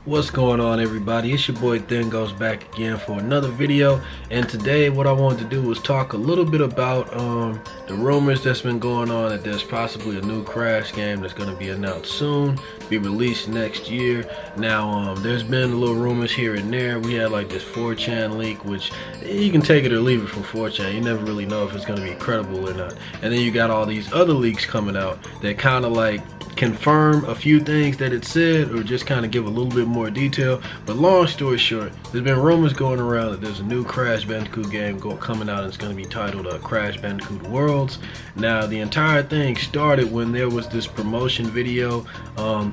What's going on, everybody? It's your boy Then Goes back again for another video, and today what I wanted to do was talk a little bit about the rumors that's been going on that there's possibly a new Crash game that's going to be announced soon, be released next year. Now there's been little rumors here and there. We had like this 4chan leak, which you can take it or leave it from 4chan. You never really know if it's going to be credible or not. And then you got all these other leaks coming out that kind of like confirm a few things that it said or just kind of give a little bit more detail. But long story short, there's been rumors going around that there's a new Crash Bandicoot game coming out, and it's going to be titled Crash Bandicoot Worlds. Now the entire thing started when there was this promotion video. I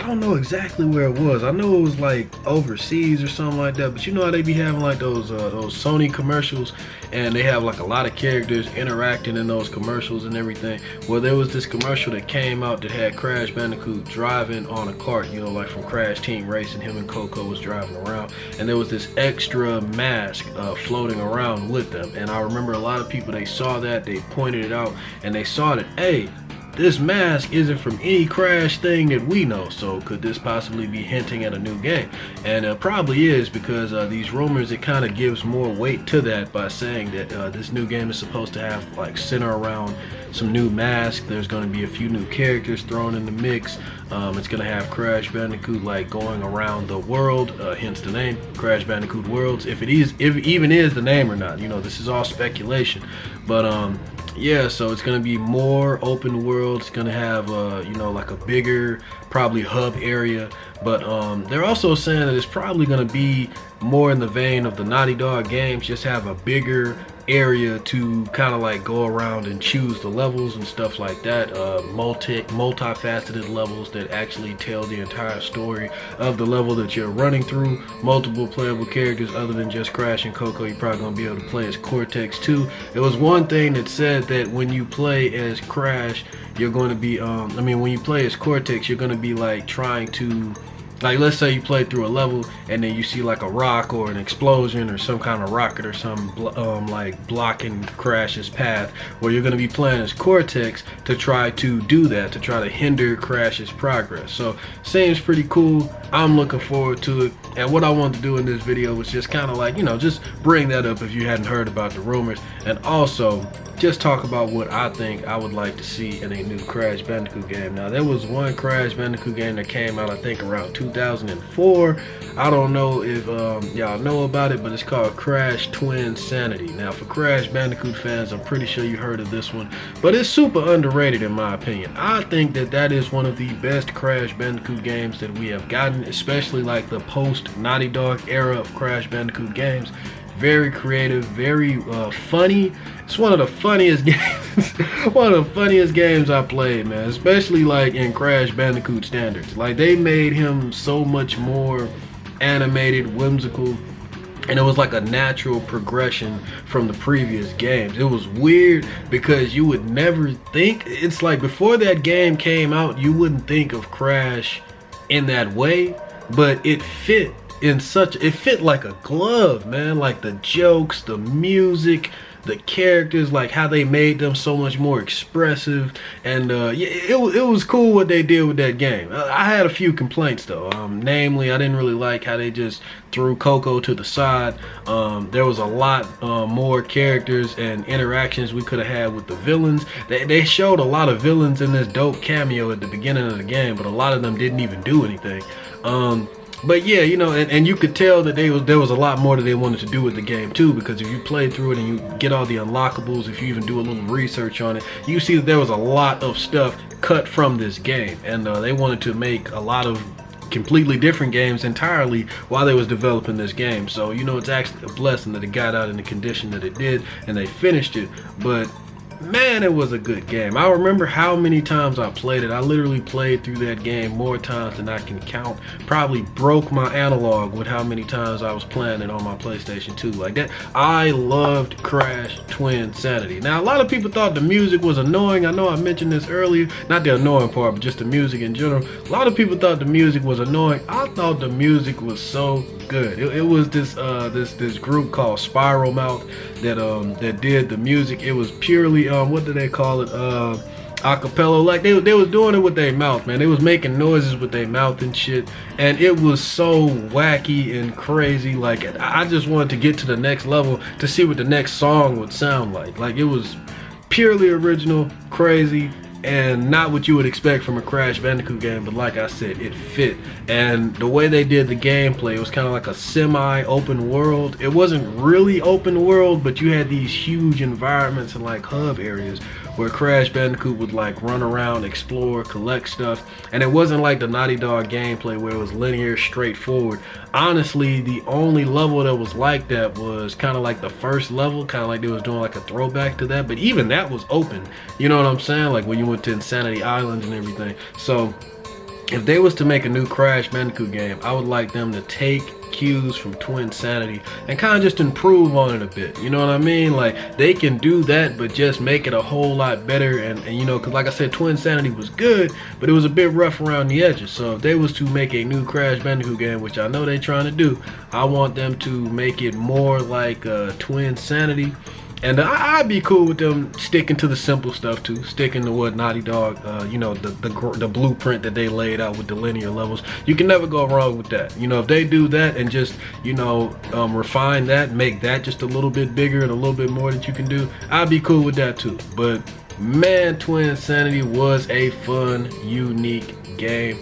don't know exactly where it was. I know it was like overseas or something like that, but you know how they be having like those Sony commercials, and they have like a lot of characters interacting in those commercials and everything. Well, there was this commercial that came out that had Crash Bandicoot driving on a cart, you know, like from Crash Team Racing. Him and Coco was driving around, and there was this extra mask floating around with them. And I remember a lot of people, they saw that, they pointed it out, and they saw that, hey, this mask isn't from any Crash thing that we know, so could this possibly be hinting at a new game? And it probably is, because these rumors, it kind of gives more weight to that by saying that this new game is supposed to have like center around some new masks. There's going to be a few new characters thrown in the mix. It's going to have Crash Bandicoot like going around the world, hence the name Crash Bandicoot Worlds. If even is the name or not, you know, this is all speculation. But yeah, so it's gonna be more open world. It's gonna have you know, like a bigger probably hub area. But they're also saying that it's probably gonna be more in the vein of the Naughty Dog games, just have a bigger area to kind of like go around and choose the levels and stuff like that. Multifaceted levels that actually tell the entire story of the level that you're running through. Multiple playable characters other than just Crash and Coco. You're probably gonna be able to play as Cortex too. There was one thing that said that when you play as Crash, you're going to be when you play as Cortex, you're going to be like trying to, like, let's say you play through a level and then you see like a rock or an explosion or some kind of rocket or something like blocking Crash's path. Well, you're going to be playing as Cortex to try to do that, to try to hinder Crash's progress. So seems pretty cool. I'm looking forward to it. And what I wanted to do in this video was just kind of like, you know, just bring that up if you hadn't heard about the rumors, and also just talk about what I think I would like to see in a new Crash Bandicoot game. Now, there was one Crash Bandicoot game that came out, I think around 2004. I don't know if y'all know about it, but it's called Crash Twinsanity. Now, for Crash Bandicoot fans, I'm pretty sure you heard of this one, but it's super underrated in my opinion. I think that that is one of the best Crash Bandicoot games that we have gotten, especially like the post Naughty Dog era of Crash Bandicoot games. Very creative, very funny. It's one of the funniest games, one of the funniest games I played, man. Especially like in Crash Bandicoot standards. Like, they made him so much more animated, whimsical, and it was like a natural progression from the previous games. It was weird because you would never think, it's like before that game came out, you wouldn't think of Crash in that way, but it fit like a glove, man. Like the jokes, the music, the characters, like how they made them so much more expressive. And yeah, it was cool what they did with that game. I had a few complaints though. Namely, I didn't really like how they just threw Coco to the side. There was a lot more characters and interactions we could have had with the villains. They showed a lot of villains in this dope cameo at the beginning of the game, but a lot of them didn't even do anything. But yeah, you know, and you could tell that there was a lot more that they wanted to do with the game too, because if you play through it and you get all the unlockables, if you even do a little research on it, you see that there was a lot of stuff cut from this game, and they wanted to make a lot of completely different games entirely while they was developing this game. So, you know, it's actually a blessing that it got out in the condition that it did and they finished it. But man, it was a good game. I remember how many times I played it. I literally played through that game more times than I can count. Probably broke my analog with how many times I was playing it on my PlayStation 2. Like that, I loved Crash Twinsanity. Now, a lot of people thought the music was annoying. I know I mentioned this earlier. Not the annoying part, but just the music in general. A lot of people thought the music was annoying. I thought the music was so good. It was this group called Spiral Mouth that did the music. It was purely what do they call it? acapella, like they was doing it with their mouth, man. They was making noises with their mouth and shit, and it was so wacky and crazy. Like I just wanted to get to the next level to see what the next song would sound like. Like it was purely original, crazy, and not what you would expect from a Crash Bandicoot game, but like I said, it fit. And the way they did the gameplay, it was kind of like a semi-open world. It wasn't really open world, but you had these huge environments and like hub areas where Crash Bandicoot would like run around, explore, collect stuff. And it wasn't like the Naughty Dog gameplay where it was linear, straightforward. Honestly, the only level that was like that was kind of like the first level, kind of like they was doing like a throwback to that, but even that was open. You know what I'm saying? Like when you went to Insanity Island and everything. So if they was to make a new Crash Bandicoot game, I would like them to take cues from Twinsanity and kind of just improve on it a bit. You know what I mean? Like they can do that, but just make it a whole lot better. And you know, because like I said, Twinsanity was good, but it was a bit rough around the edges. So if they was to make a new Crash Bandicoot game, which I know they're trying to do, I want them to make it more like Twinsanity. And I'd be cool with them sticking to the simple stuff too, sticking to what Naughty Dog, you know, the blueprint that they laid out with the linear levels. You can never go wrong with that. You know, if they do that and just, you know, refine that, make that just a little bit bigger and a little bit more that you can do, I'd be cool with that too. But man, Twinsanity was a fun, unique game.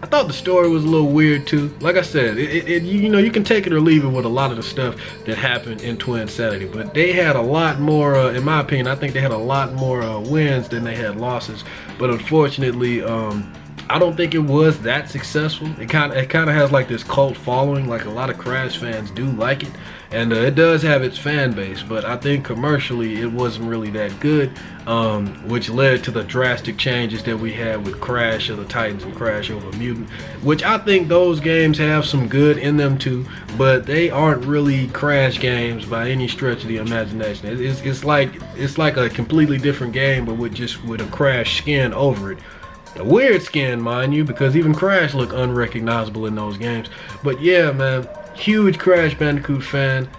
I thought the story was a little weird too. Like I said, you know, you can take it or leave it with a lot of the stuff that happened in Twinsanity, but they had a lot more, in my opinion, I think they had a lot more wins than they had losses. But unfortunately, I don't think it was that successful. It kind of has like this cult following. Like a lot of Crash fans do like it, and it does have its fan base. But I think commercially it wasn't really that good, which led to the drastic changes that we had with Crash of the Titans and Crash Over Mutant, which I think those games have some good in them too, but they aren't really Crash games by any stretch of the imagination. It's like a completely different game, but with a Crash skin over it. A weird skin, mind you, because even Crash looked unrecognizable in those games. But yeah, man, huge Crash Bandicoot fan.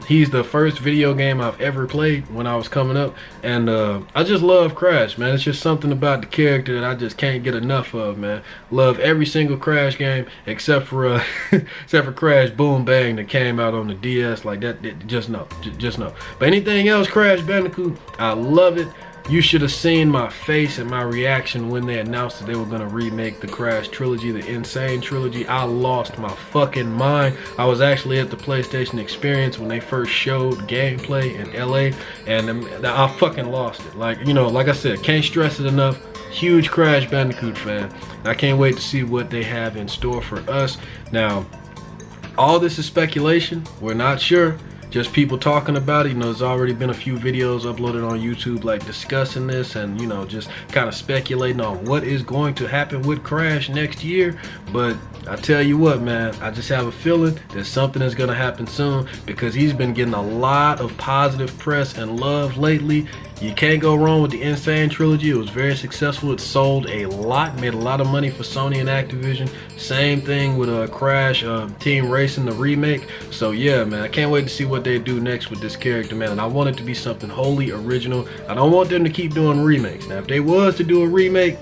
He's the first video game I've ever played when I was coming up, and I just love Crash, man. It's just something about the character that I just can't get enough of, man. Love every single Crash game except for except for Crash Boom Bang that came out on the DS. Like that, just no. But anything else Crash Bandicoot, I love it. You should have seen my face and my reaction when they announced that they were going to remake the Crash trilogy, the Insane trilogy. I lost my fucking mind. I was actually at the PlayStation Experience when they first showed gameplay in LA, and I fucking lost it. Like, you know, like I said, can't stress it enough. Huge Crash Bandicoot fan. I can't wait to see what they have in store for us. Now, all this is speculation. We're not sure. Just people talking about it. You know, there's already been a few videos uploaded on YouTube like discussing this and, you know, just kind of speculating on what is going to happen with Crash next year. But I tell you what, man, I just have a feeling that something is going to happen soon, because he's been getting a lot of positive press and love lately. You can't go wrong with the Insane trilogy. It was very successful. It sold a lot, made a lot of money for Sony and Activision. Same thing with Crash Team Racing, the remake. So yeah, man, I can't wait to see what they do next with this character, man. And I want it to be something wholly original. I don't want them to keep doing remakes. Now, if they was to do a remake,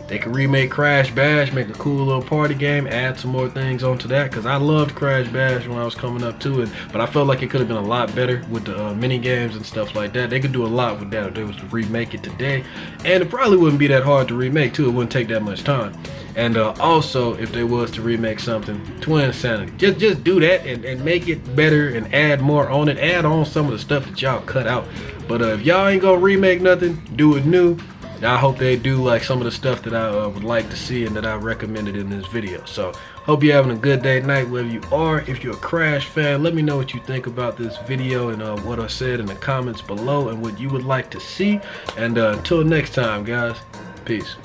they could remake Crash Bash, make a cool little party game, add some more things onto that, because I loved Crash Bash when I was coming up to it, but I felt like it could have been a lot better with the mini games and stuff like that. They could do a lot with that if they was to remake it today, and it probably wouldn't be that hard to remake too. It wouldn't take that much time. And also, if they was to remake something, Twinsanity, just do that and make it better and add more on it. Add on some of the stuff that y'all cut out. But if y'all ain't gonna remake nothing, do it new. I hope they do like some of the stuff that I would like to see and that I recommended in this video. So hope you're having a good day, night, wherever you are. If you're a Crash fan, let me know what you think about this video and what I said in the comments below and what you would like to see. And until next time, guys, peace.